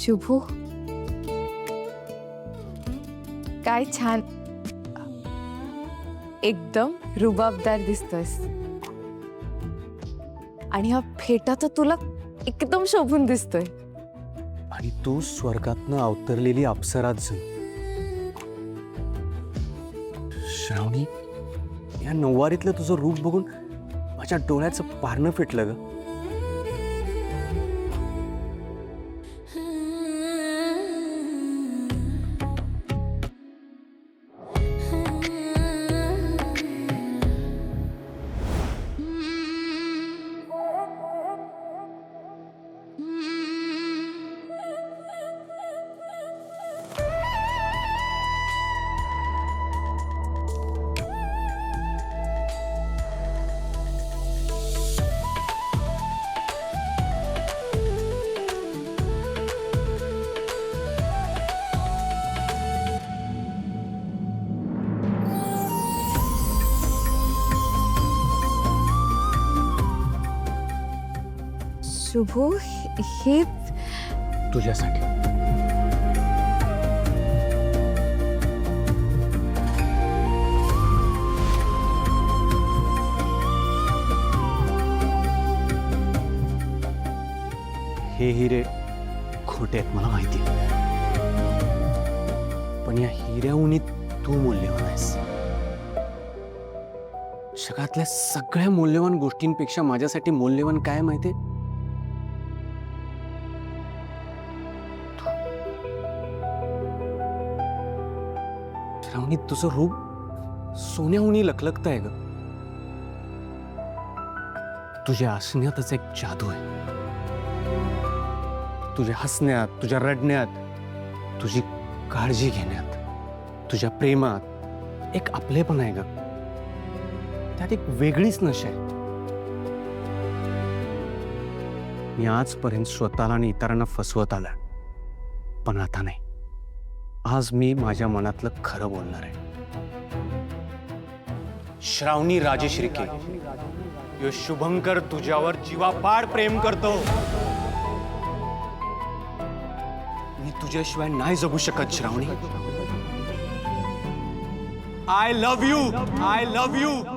शुभू, काय छान, एकदम रुबाबदार दिसतोस. आणि हा फेटा तर तुला एकदम शोभून दिसतोय. आणि तू स्वर्गातनं अवतरलेली अप्सराच. श्रावणी, या नऊवारीतलं तुझं रूप बघून माझ्या डोळ्याचं पारणं फिटलं ग. शुभू, हे तुझ्यासाठी. हे हिरे खोटे आहेत मला माहिती, पण या हिऱ्याहूनही तू मूल्यवान आहेस. जगातल्या सगळ्या मूल्यवान गोष्टींपेक्षा माझ्यासाठी मूल्यवान काय माहितीये? श्रावणी, तुझं रूप सोन्याहूनही लखलखत आहे ग. तुझ्या असण्यातच एक जादू आहे. तुझ्या हसण्यात, तुझ्या रडण्यात, तुझी काळजी घेण्यात, तुझ्या प्रेमात एक आपलेपण आहे ग. त्यात एक वेगळीच नशा आहे. मी आजपर्यंत स्वतःला आणि इतरांना फसवत आला, पण आता नाही. आज मी माझ्या मनातलं खरं बोलणार आहे. श्रावणी राजेश्रीके, यो शुभंकर तुझ्यावर जीवापाड प्रेम करतो. मी तुझ्याशिवाय नाही जगू शकत Shravani. I love you, I love you.